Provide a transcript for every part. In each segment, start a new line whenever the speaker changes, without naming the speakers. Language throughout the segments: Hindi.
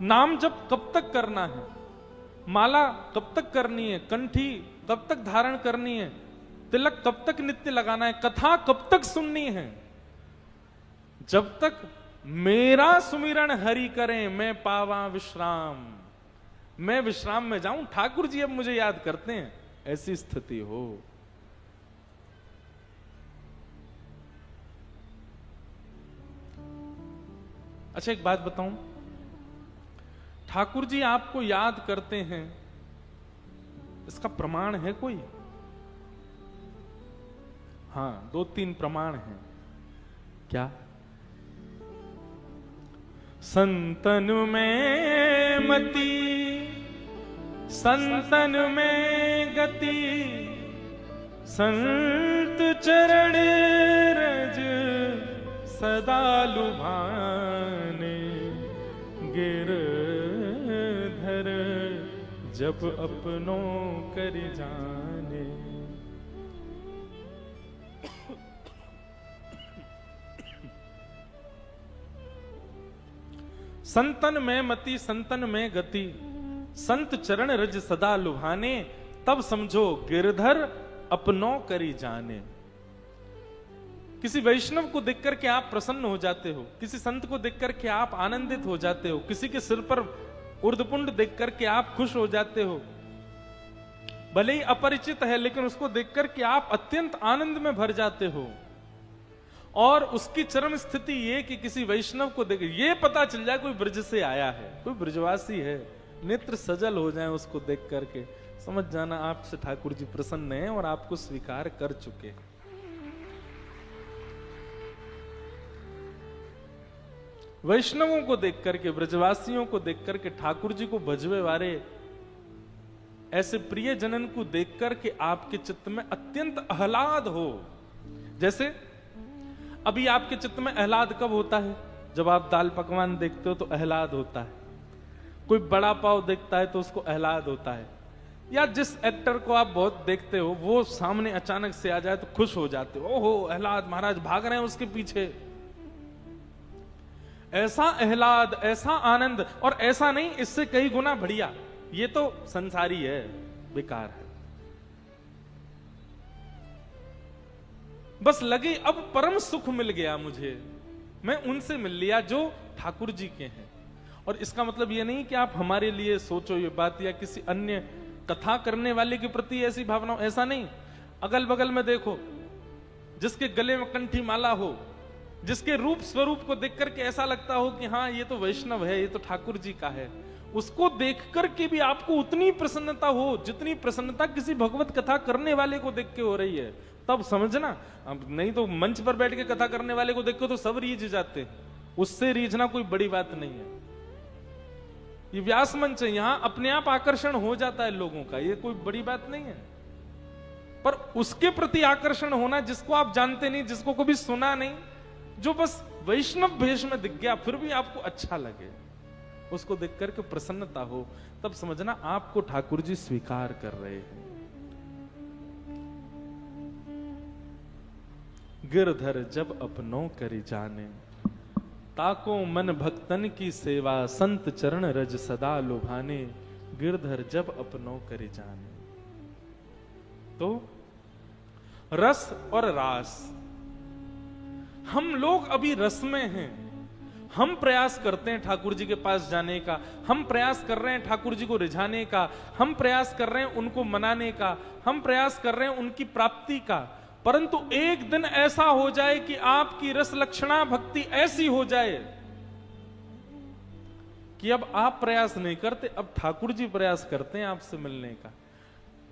नाम जप कब तक करना है, माला कब तक करनी है, कंठी कब तक धारण करनी है, तिलक कब तक नित्य लगाना है, कथा कब तक सुननी है। जब तक मेरा सुमिरन हरि करें मैं पावा विश्राम, मैं विश्राम में जाऊं, ठाकुर जी अब मुझे याद करते हैं, ऐसी स्थिति हो। अच्छा एक बात बताऊं, ठाकुर जी आपको याद करते हैं, इसका प्रमाण है कोई? हां, 2-3 प्रमाण हैं। क्या? संतन में मति, संतन में गति, संत चरण रज सदा लुभाने, गिरधर जब अपनों कर जाने। संतन में मति, संतन में गति, संत चरण रज सदा लुभाने, तब समझो गिरधर अपनों करी जाने। किसी वैष्णव को देख करके आप प्रसन्न हो जाते हो, किसी संत को देख करके आप आनंदित हो जाते हो, किसी के सिर पर उर्धपुंड देख करके आप खुश हो जाते हो। भले ही अपरिचित है लेकिन उसको देख करके आप अत्यंत आनंद में भर जाते हो। और उसकी चरम स्थिति ये कि किसी वैष्णव को देख, ये पता चल जाए कोई ब्रज से आया है, कोई ब्रजवासी है, नेत्र सजल हो जाए उसको देख करके, समझ जाना आपसे ठाकुर जी प्रसन्न हैं और आपको स्वीकार कर चुके हैं। वैष्णवों को देख करके, ब्रजवासियों को देख करके, ठाकुर जी को भजवे वाले ऐसे प्रिय जनन को देख करके आपके चित्त में अत्यंत आह्लाद हो। जैसे अभी आपके चित्त में आह्लाद कब होता है? जब आप दाल पकवान देखते हो तो आह्लाद होता है, कोई बड़ा पाव देखता है तो उसको आह्लाद होता है, या जिस एक्टर को आप बहुत देखते हो वो सामने अचानक से आ जाए तो खुश हो जाते हो, ओहो आह्लाद, महाराज भाग रहे हैं उसके पीछे। ऐसा आह्लाद, ऐसा आनंद, और ऐसा नहीं इससे कई गुना बढ़िया, ये तो संसारी है, बेकार है। बस लगे अब परम सुख मिल गया मुझे, मैं उनसे मिल लिया जो ठाकुर जी के हैं। और इसका मतलब ये नहीं कि आप हमारे लिए सोचो ये बात, या किसी अन्य कथा करने वाले के प्रति ऐसी भावना, ऐसा नहीं। अगल बगल में देखो, जिसके गले में कंठी माला हो, जिसके रूप स्वरूप को देख करके ऐसा लगता हो कि हाँ ये तो वैष्णव है, ये तो ठाकुर जी का है, उसको देख करके भी आपको उतनी प्रसन्नता हो जितनी प्रसन्नता किसी भगवत कथा करने वाले को देख के हो रही है, तब समझना। अब नहीं तो मंच पर बैठ के कथा करने वाले को देख के तो सब रीझ जाते हैं, उससे रीझना कोई बड़ी बात नहीं है। ये व्यास मंच है, यहां अपने आप आकर्षण हो जाता है लोगों का, ये कोई बड़ी बात नहीं है। पर उसके प्रति आकर्षण होना जिसको आप जानते नहीं, जिसको कभी सुना नहीं, जो बस वैष्णव भेष में दिख गया फिर भी आपको अच्छा लगे, उसको देख करके प्रसन्नता हो, तब समझना आपको ठाकुर जी स्वीकार कर रहे हैं। गिरधर जब अपनों करी जाने, ताको मन भक्तन की सेवा, संत चरण रज सदा लुभाने, गिरधर जब अपनों करी जाने। तो रस और रास, हम लोग अभी रस में हैं, हम प्रयास करते हैं ठाकुर जी के पास जाने का, हम प्रयास कर रहे हैं ठाकुर जी को रिझाने का, हम प्रयास कर रहे हैं उनको मनाने का, हम प्रयास कर रहे हैं उनकी प्राप्ति का। परंतु एक दिन ऐसा हो जाए कि आपकी रस लक्षणा भक्ति ऐसी हो जाए कि अब आप प्रयास नहीं करते, अब ठाकुर जी प्रयास करते हैं आपसे मिलने का।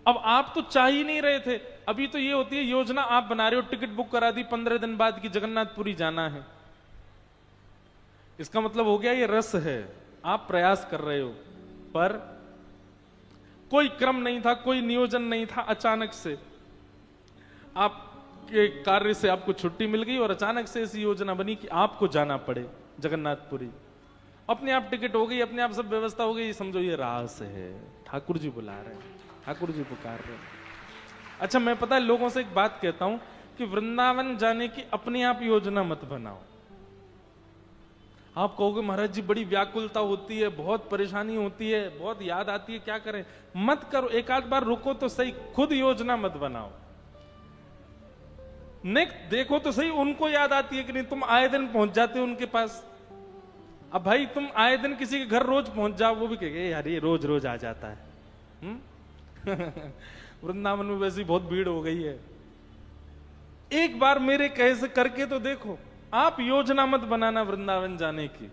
अब आप तो चाह ही नहीं रहे थे, अभी तो ये होती है योजना आप बना रहे हो, टिकट बुक करा दी 15 दिन बाद की जगन्नाथपुरी जाना है, इसका मतलब हो गया ये रस है, आप प्रयास कर रहे हो, पर कोई क्रम नहीं था, कोई नियोजन नहीं था, अचानक से आपके कार्य से आपको छुट्टी मिल गई और अचानक से ऐसी योजना बनी कि आपको जाना पड़े जगन्नाथपुरी। अपने आप टिकट हो गई, अपने आप सब व्यवस्था हो गई, समझो ये रास है, ठाकुर जी बुला रहे हैं, ठाकुर जी पुकार रहे हैं। अच्छा मैं पता है लोगों से एक बात कहता हूं कि वृंदावन जाने की अपने आप योजना मत बनाओ। आप कहोगे महाराज जी बड़ी व्याकुलता होती है, बहुत परेशानी होती है, बहुत याद आती है, क्या करें? मत करो, एक आध बार रुको तो सही, खुद योजना मत बनाओ। नेक्स्ट देखो तो सही, उनको याद आती है कि नहीं? तुम आए दिन पहुंच जाते हो उनके पास। अब भाई तुम आए दिन किसी के घर रोज पहुंच जाओ, वो भी कहेंगे यार ये रोज रोज आ जाता है। वृंदावन में वैसी बहुत भीड़ हो गई है। एक बार मेरे कहे से करके तो देखो। आप योजना मत बनाना वृंदावन जाने की,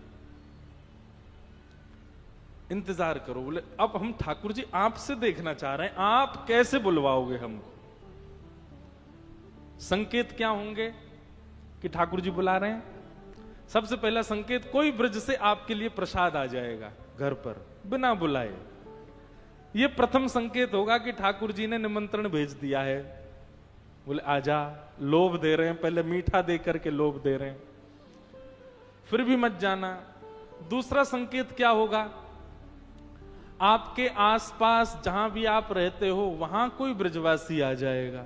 इंतजार करो। बोले अब हम ठाकुर जी आपसे देखना चाह रहे हैं, आप कैसे बुलवाओगे हमको? संकेत क्या होंगे कि ठाकुर जी बुला रहे हैं? सबसे पहला संकेत, कोई ब्रज से आपके लिए प्रसाद आ जाएगा घर पर बिना बुलाए। यह प्रथम संकेत होगा कि ठाकुर जी ने निमंत्रण भेज दिया है। बोले आजा, लोभ दे रहे हैं, पहले मीठा दे करके लोभ दे रहे हैं, फिर भी मत जाना। दूसरा संकेत क्या होगा? आपके आसपास जहां भी आप रहते हो वहां कोई ब्रजवासी आ जाएगा,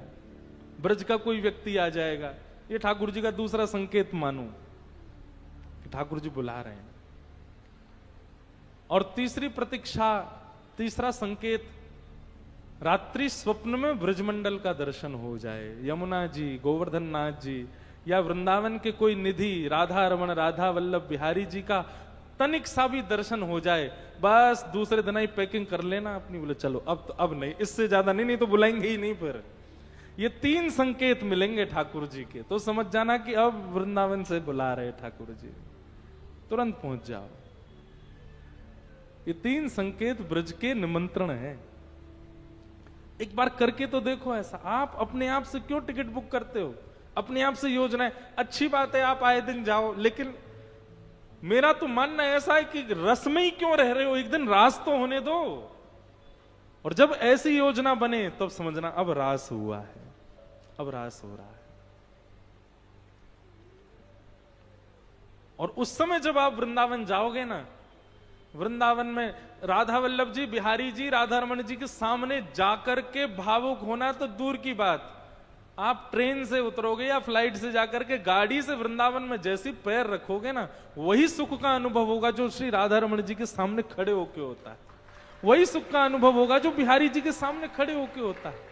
ब्रज का कोई व्यक्ति आ जाएगा। ये ठाकुर जी का दूसरा संकेत मानो कि ठाकुर जी बुला रहे हैं। और तीसरी प्रतीक्षा, तीसरा संकेत, रात्रि स्वप्न में ब्रजमंडल का दर्शन हो जाए। यमुना जी, गोवर्धन नाथ जी या वृंदावन के कोई निधि, राधा रमण, राधा वल्लभ बिहारी जी का तनिक सा भी दर्शन हो जाए, बस दूसरे दिन ही पैकिंग कर लेना अपनी। बोले चलो अब नहीं, इससे ज्यादा नहीं तो बुलाएंगे ही नहीं। फिर ये 3 संकेत मिलेंगे ठाकुर जी के, तो समझ जाना कि अब वृंदावन से बुला रहे ठाकुर जी, तुरंत पहुंच जाओ। ये 3 संकेत ब्रज के निमंत्रण है। एक बार करके तो देखो ऐसा। आप अपने आप से क्यों टिकट बुक करते हो? अपने आप से योजनाएं, अच्छी बात है आप आए दिन जाओ, लेकिन मेरा तो मानना ऐसा है कि रस में ही क्यों रह रहे हो? एक दिन रास तो होने दो। और जब ऐसी योजना बने तब समझना अब रास हुआ है, अब रास हो रहा है। और उस समय जब आप वृंदावन जाओगे ना, वृंदावन में राधा वल्लभ जी, बिहारी जी, राधा रमण जी के सामने जाकर के भावुक होना तो दूर की बात, आप ट्रेन से उतरोगे या फ्लाइट से जाकर के गाड़ी से वृंदावन में जैसी पैर रखोगे ना, वही सुख का अनुभव होगा जो श्री राधा रमण जी के सामने खड़े होके होता है। वही सुख का अनुभव होगा जो बिहारी जी के सामने खड़े होके होता है।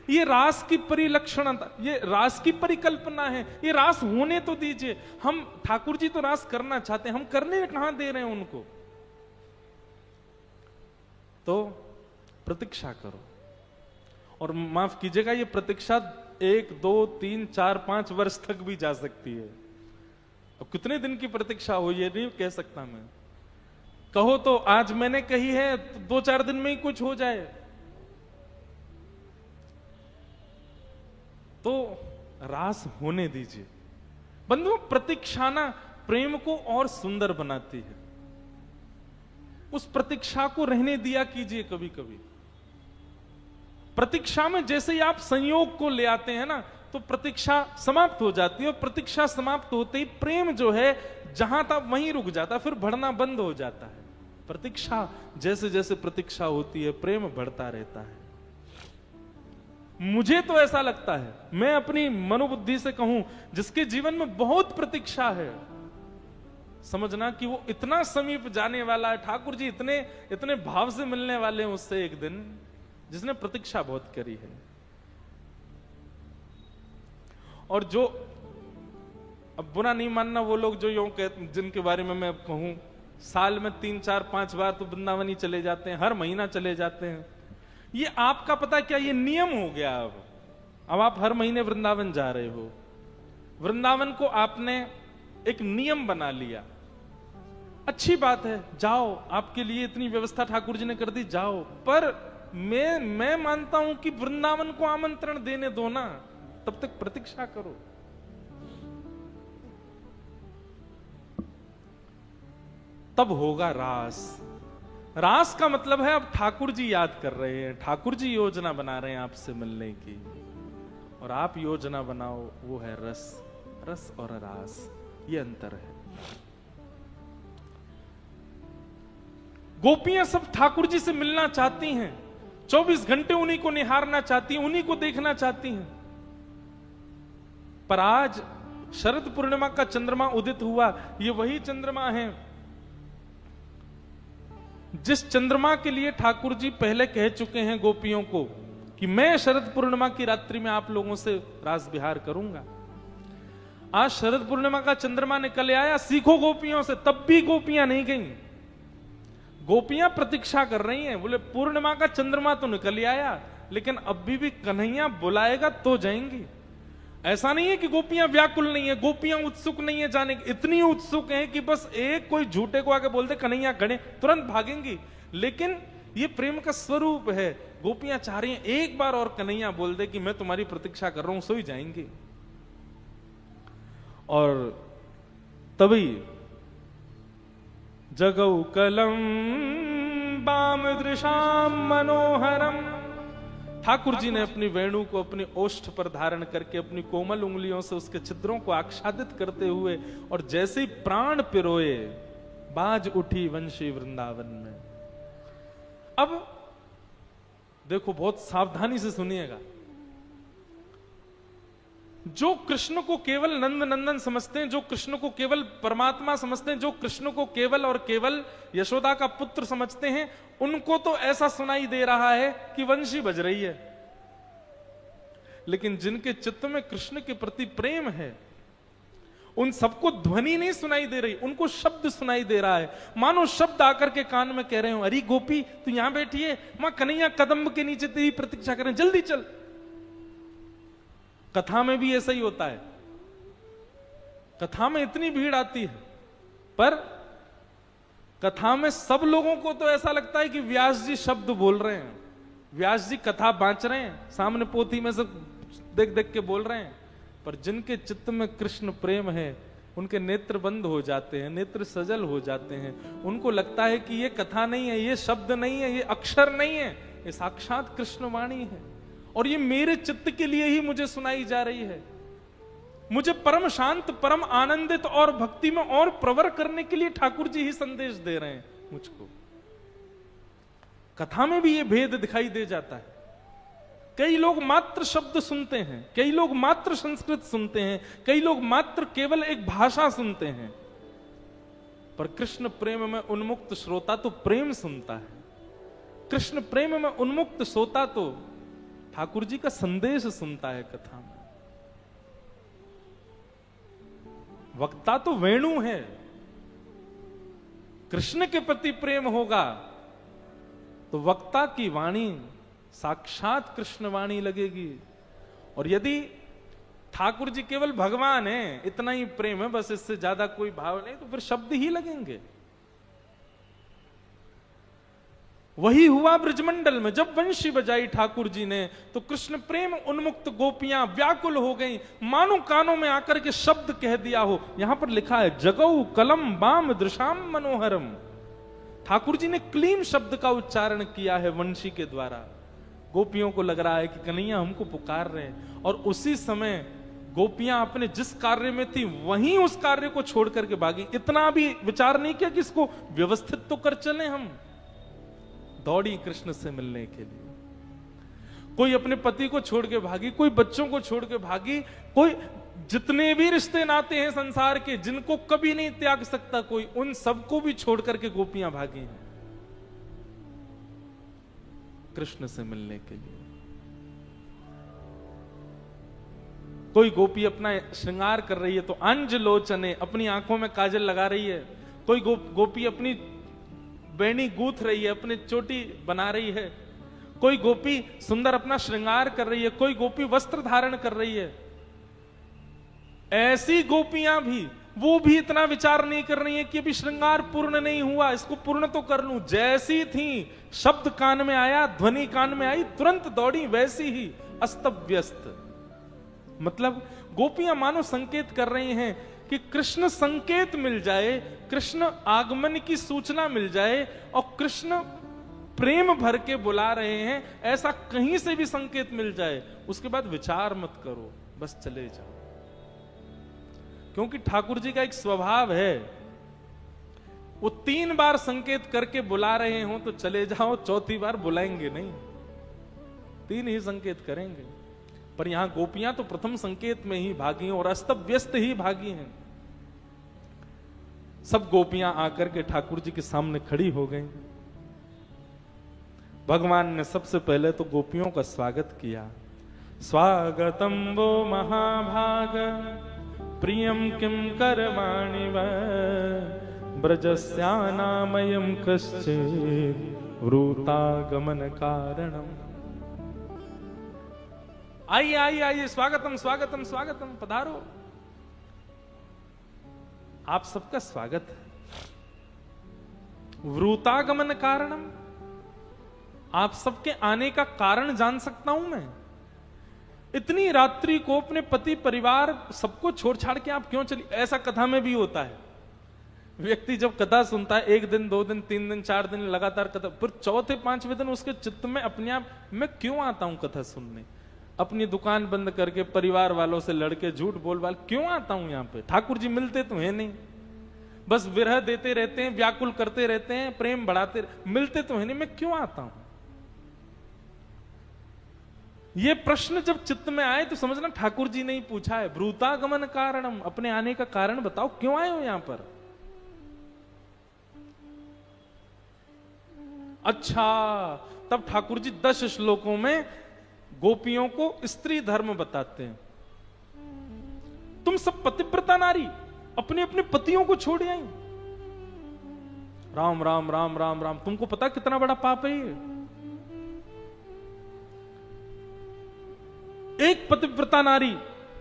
ये रास की परिलक्षणता, ये रास की परिकल्पना है। ये रास होने तो दीजिए। हम ठाकुर जी तो रास करना चाहते हैं, हम करने कहां दे रहे हैं उनको? तो प्रतीक्षा करो। और माफ कीजिएगा, ये प्रतीक्षा 1, 2, 3, 4, 5 वर्ष तक भी जा सकती है। अब कितने दिन की प्रतीक्षा हो ये नहीं कह सकता मैं। कहो तो आज मैंने कही है, तो 2-4 दिन में ही कुछ हो जाए। तो रास होने दीजिए बंधुओं। प्रतीक्षा ना प्रेम को और सुंदर बनाती है। उस प्रतीक्षा को रहने दिया कीजिए। कभी कभी प्रतीक्षा में जैसे ही आप संयोग को ले आते हैं ना, तो प्रतीक्षा समाप्त हो जाती है। और प्रतीक्षा समाप्त होते ही प्रेम जो है जहां था वहीं रुक जाता है, फिर बढ़ना बंद हो जाता है। प्रतीक्षा, जैसे जैसे प्रतीक्षा होती है प्रेम बढ़ता रहता है। मुझे तो ऐसा लगता है, मैं अपनी मनोबुद्धि से कहूं, जिसके जीवन में बहुत प्रतीक्षा है, समझना कि वो इतना समीप जाने वाला है। ठाकुर जी इतने इतने भाव से मिलने वाले हैं उससे एक दिन, जिसने प्रतीक्षा बहुत करी है। और जो, अब बुरा नहीं मानना वो लोग जो यूं कहते, जिनके बारे में मैं कहूं साल में 3, 4, 5 बार तो वृंदावन ही चले जाते हैं, हर महीना चले जाते हैं, ये आपका पता क्या, ये नियम हो गया। अब आप हर महीने वृंदावन जा रहे हो, वृंदावन को आपने एक नियम बना लिया। अच्छी बात है, जाओ, आपके लिए इतनी व्यवस्था ठाकुर जी ने कर दी, जाओ। पर मैं मानता हूं कि वृंदावन को आमंत्रण देने दो ना, तब तक प्रतीक्षा करो। तब होगा रास। रास का मतलब है अब ठाकुर जी याद कर रहे हैं, ठाकुर जी योजना बना रहे हैं आपसे मिलने की, और आप योजना बनाओ, वो है रस। रस और रास, ये अंतर है। गोपियां सब ठाकुर जी से मिलना चाहती हैं, 24 घंटे उन्हीं को निहारना चाहती हैं, उन्हीं को देखना चाहती हैं। पर आज शरद पूर्णिमा का चंद्रमा उदित हुआ, ये वही चंद्रमा है जिस चंद्रमा के लिए ठाकुर जी पहले कह चुके हैं गोपियों को कि मैं शरद पूर्णिमा की रात्रि में आप लोगों से रास विहार करूंगा। आज शरद पूर्णिमा का चंद्रमा निकल आया, सीखो गोपियों से, तब भी गोपियां नहीं गईं। गोपियां प्रतीक्षा कर रही हैं, बोले पूर्णिमा का चंद्रमा तो निकल आया, लेकिन अभी भी कन्हैया बुलाएगा तो जाएंगी। ऐसा नहीं है कि गोपियां व्याकुल नहीं है, गोपियां उत्सुक नहीं है जाने की, इतनी उत्सुक हैं कि बस एक कोई झूठे को आके बोलते कन्हैया खड़े, तुरंत भागेंगी। लेकिन ये प्रेम का स्वरूप है, गोपियां चाह रही हैं एक बार और कन्हैया बोल दे कि मैं तुम्हारी प्रतीक्षा कर रहा हूं, सो ही जाएंगी। और तभी जगौ कलम बाम दृशाम मनोहरम, ठाकुर जी ने अपनी वेणु को अपनी ओष्ठ पर धारण करके अपनी कोमल उंगलियों से उसके छिद्रों को आच्छादित करते हुए और जैसे ही प्राण पिरोए, बाज उठी वंशी वृंदावन में। अब देखो, बहुत सावधानी से सुनिएगा। जो कृष्ण को केवल नंद नंदन समझते हैं, जो कृष्ण को केवल परमात्मा समझते हैं, जो कृष्ण को केवल और केवल यशोदा का पुत्र समझते हैं, उनको तो ऐसा सुनाई दे रहा है कि वंशी बज रही है। लेकिन जिनके चित्त में कृष्ण के प्रति प्रेम है, उन सबको ध्वनि नहीं सुनाई दे रही, उनको शब्द सुनाई दे रहा है। मानो शब्द आकर के कान में कह रहे हो, अरे गोपी तू यहां बैठी है, मां कन्हैया कदम्ब के नीचे तेरी प्रतीक्षा करें, जल्दी चल। कथा में भी ऐसा ही होता है, कथा में इतनी भीड़ आती है, पर कथा में सब लोगों को तो ऐसा लगता है कि व्यास जी शब्द बोल रहे हैं, व्यास जी कथा बांच रहे हैं, सामने पोथी में से देख देख के बोल रहे हैं। पर जिनके चित्त में कृष्ण प्रेम है, उनके नेत्र बंद हो जाते हैं, नेत्र सजल हो जाते हैं। उनको लगता है कि ये कथा नहीं है, ये शब्द नहीं है, ये अक्षर नहीं है, ये साक्षात कृष्ण वाणी है, और ये मेरे चित्त के लिए ही मुझे सुनाई जा रही है। मुझे परम शांत, परम आनंदित और भक्ति में और प्रवर करने के लिए ठाकुर जी ही संदेश दे रहे हैं मुझको। कथा में भी ये भेद दिखाई दे जाता है। कई लोग मात्र शब्द सुनते हैं, कई लोग मात्र संस्कृत सुनते हैं, कई लोग मात्र केवल एक भाषा सुनते हैं, पर कृष्ण प्रेम में उन्मुक्त श्रोता तो प्रेम सुनता है। कृष्ण प्रेम में उन्मुक्त श्रोता तो ठाकुर जी का संदेश सुनता है कथा में। वक्ता तो वेणु है, कृष्ण के प्रति प्रेम होगा तो वक्ता की वाणी साक्षात कृष्ण वाणी लगेगी। और यदि ठाकुर जी केवल भगवान है, इतना ही प्रेम है, बस इससे ज्यादा कोई भाव नहीं, तो फिर शब्द ही लगेंगे। वही हुआ ब्रजमंडल में, जब वंशी बजाई ठाकुर जी ने तो कृष्ण प्रेम उन्मुक्त गोपियां व्याकुल हो गईं, मानो कानों में आकर के शब्द कह दिया हो। यहां पर लिखा है जगौ कलम बाम दृशाम मनोहरम। ठाकुर जी ने क्लीम शब्द का उच्चारण किया है वंशी के द्वारा। गोपियों को लग रहा है कि कन्हैया हमको पुकार रहे हैं, और उसी समय गोपियां अपने जिस कार्य में थी वहीं उस कार्य को छोड़ करके भागी। इतना भी विचार नहीं किया कि इसको व्यवस्थित तो कर चले हम। दौड़ी कृष्ण से मिलने के लिए। कोई अपने पति को छोड़ के भागी, कोई बच्चों को छोड़ के भागी, कोई जितने भी रिश्ते नाते हैं संसार के जिनको कभी नहीं त्याग सकता कोई, उन सबको भी छोड़ करके गोपियां भागी हैं कृष्ण से मिलने के लिए। कोई गोपी अपना श्रृंगार कर रही है तो अंजलोचने, अपनी आंखों में काजल लगा रही है। कोई गोपी अपनी बेनी गूंथ रही है, अपनी चोटी बना रही है। कोई गोपी सुंदर अपना श्रृंगार कर रही है, कोई गोपी वस्त्र धारण कर रही है। ऐसी गोपियां भी, वो भी इतना विचार नहीं कर रही है कि अभी श्रृंगार पूर्ण नहीं हुआ, इसको पूर्ण तो कर लूं। जैसी थी, शब्द कान में आया, ध्वनि कान में आई, तुरंत दौड़ी, वैसी ही अस्त व्यस्त। मतलब गोपियां मानो संकेत कर रही हैं कि कृष्ण संकेत मिल जाए, कृष्ण आगमन की सूचना मिल जाए, और कृष्ण प्रेम भर के बुला रहे हैं, ऐसा कहीं से भी संकेत मिल जाए, उसके बाद विचार मत करो, बस चले जाओ। क्योंकि ठाकुर जी का एक स्वभाव है, वो 3 बार संकेत करके बुला रहे हो तो चले जाओ, चौथी बार बुलाएंगे नहीं, 3 ही संकेत करेंगे। पर यहां गोपियां तो प्रथम संकेत में ही भागी हैं और अस्त व्यस्त ही भागी हैं। सब गोपियां आकर के ठाकुर जी के सामने खड़ी हो गई। भगवान ने सबसे पहले तो गोपियों का स्वागत किया। स्वागतम वो महाभाग प्रियम किम करवाणि ब्रजस्यानामयं कश्चित् वृतागमन कारणम। आइए आइए आइए, स्वागतम स्वागतम स्वागतम, पधारो। आप सबका स्वागत है। वृतागमन कारणम, आप सबके आने का कारण जान सकता हूं मैं? इतनी रात्रि को अपने पति परिवार सबको छोड़ छाड़ के आप क्यों चली? ऐसा कथा में भी होता है। व्यक्ति जब कथा सुनता है 1 दिन 2 दिन 3 दिन 4 दिन लगातार कथा, फिर चौथे 5वें दिन उसके चित्त में अपने आप, मैं क्यों आता हूं कथा सुनने? अपनी दुकान बंद करके परिवार वालों से लड़के झूठ बोल क्यों आता हूं यहां पे? ठाकुर जी मिलते तो है नहीं, बस विरह देते रहते हैं, व्याकुल करते रहते हैं, प्रेम बढ़ाते, मिलते तो है नहीं, मैं क्यों आता हूं? ये प्रश्न जब चित्त में आए तो समझना ठाकुर जी ने ही पूछा है। वृतागमन कारणम, अपने आने का कारण बताओ, क्यों आए हो यहां पर? अच्छा, तब ठाकुर जी 10 श्लोकों में गोपियों को स्त्री धर्म बताते हैं। तुम सब पतिव्रता नारी अपने अपने पतियों को छोड़ आई। राम राम राम राम राम, तुमको पता कितना बड़ा पाप है ये? एक पतिव्रता नारी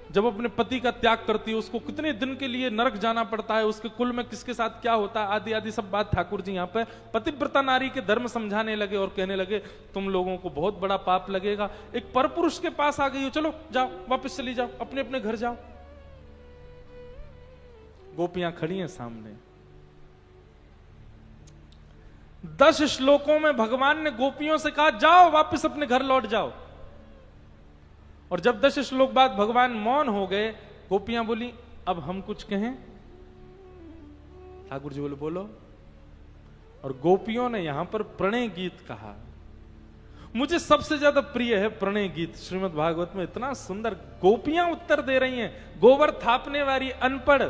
जब अपने पति का त्याग करती है, उसको कितने दिन के लिए नरक जाना पड़ता है, उसके कुल में किसके साथ क्या होता है, आदि आदि सब बात ठाकुर जी यहां पर पतिव्रता नारी के धर्म समझाने लगे और कहने लगे तुम लोगों को बहुत बड़ा पाप लगेगा। एक परपुरुष के पास आ गई हो, चलो जाओ, वापस चली जाओ, अपने अपने घर जाओ। गोपियां खड़ी हैं सामने। 10 श्लोकों में भगवान ने गोपियों से कहा जाओ वापस अपने घर लौट जाओ। और जब 10 श्लोक बाद भगवान मौन हो गए, गोपियां बोली अब हम कुछ कहें? ठाकुर जी बोले बोलो। और गोपियों ने यहां पर प्रणय गीत कहा। मुझे सबसे ज्यादा प्रिय है प्रणय गीत। श्रीमद् भागवत में इतना सुंदर गोपियां उत्तर दे रही हैं। गोबर थापने वाली अनपढ़,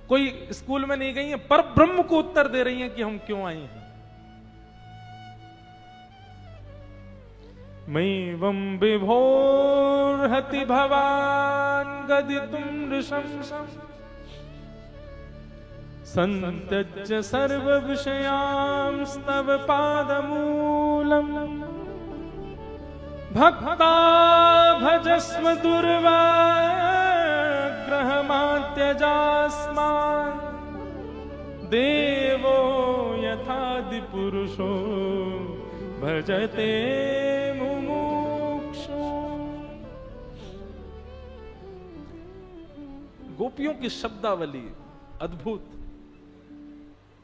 कोई स्कूल में नहीं गई है, पर ब्रह्म को उत्तर दे रही हैं कि हम क्यों आई हैं। मैवं विभोर्हति भवान् गदितुं नृशंसम् सन्त्यज्य सर्वविषयांस्तव पादमूलम् भक्ता भजस्व दुर्वाग्रहमात्यजास्मान् देवो यथादिपुरुषो भजते मुमुक्षु। गोपियों की शब्दावली अद्भुत।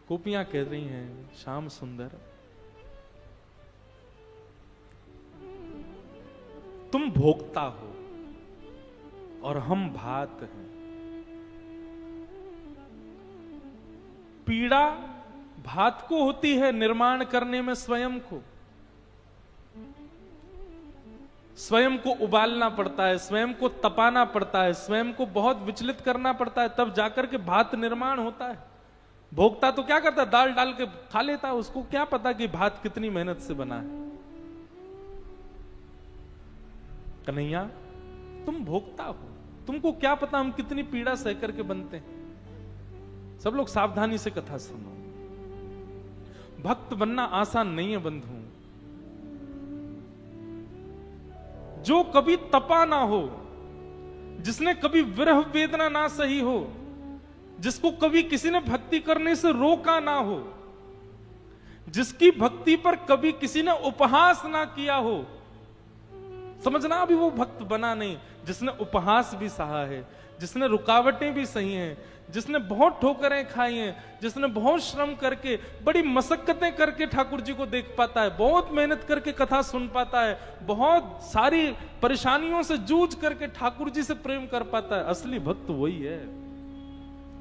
गोपियां कह रही हैं श्याम सुंदर, तुम भोक्ता हो और हम भात हैं। पीड़ा भात को होती है निर्माण करने में, स्वयं को उबालना पड़ता है, स्वयं को तपाना पड़ता है, स्वयं को बहुत विचलित करना पड़ता है, तब जाकर के भात निर्माण होता है। भोक्ता तो क्या करता है, दाल डाल के खा लेता है, उसको क्या पता कि भात कितनी मेहनत से बना है। कन्हैया तुम भोक्ता हो, तुमको क्या पता हम कितनी पीड़ा सह करके बनते हैं। सब लोग सावधानी से कथा सुनो। भक्त बनना आसान नहीं है बंधु। जो कभी तपा ना हो, जिसने कभी विरह वेदना ना सही हो, जिसको कभी किसी ने भक्ति करने से रोका ना हो, जिसकी भक्ति पर कभी किसी ने उपहास ना किया हो, समझना अभी वो भक्त बना नहीं। जिसने उपहास भी सहा है, जिसने रुकावटें भी सही हैं, जिसने बहुत ठोकरें खाई हैं, जिसने बहुत श्रम करके बड़ी मशक्कतें करके ठाकुर जी को देख पाता है, बहुत मेहनत करके कथा सुन पाता है, बहुत सारी परेशानियों से जूझ करके ठाकुर जी से प्रेम कर पाता है, असली भक्त वही है,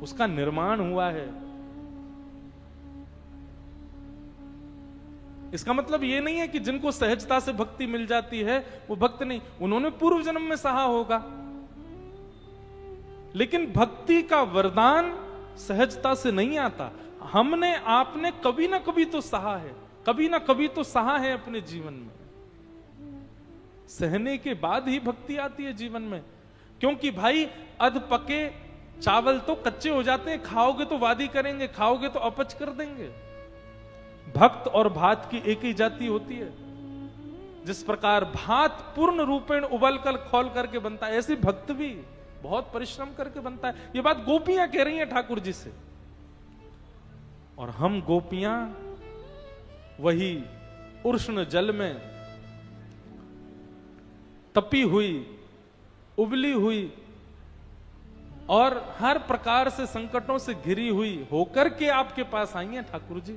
उसका निर्माण हुआ है। इसका मतलब ये नहीं है कि जिनको सहजता से भक्ति मिल जाती है वो भक्त नहीं, उन्होंने पूर्व जन्म में सहा होगा, लेकिन भक्ति का वरदान सहजता से नहीं आता। हमने आपने कभी ना कभी तो सहा है, कभी ना कभी तो सहा है अपने जीवन में। सहने के बाद ही भक्ति आती है जीवन में, क्योंकि भाई अध पके चावल तो कच्चे हो जाते हैं, खाओगे तो वादी करेंगे, खाओगे तो अपच कर देंगे। भक्त और भात की एक ही जाति होती है। जिस प्रकार भात पूर्ण रूपेण उबल कर खोल करके बनता है, ऐसे भक्त भी बहुत परिश्रम करके बनता है। ये बात गोपियां कह रही हैं ठाकुर जी से, और हम गोपियां वही उष्ण जल में तपी हुई, उबली हुई और हर प्रकार से संकटों से घिरी हुई होकर के आपके पास आई हैं ठाकुर जी।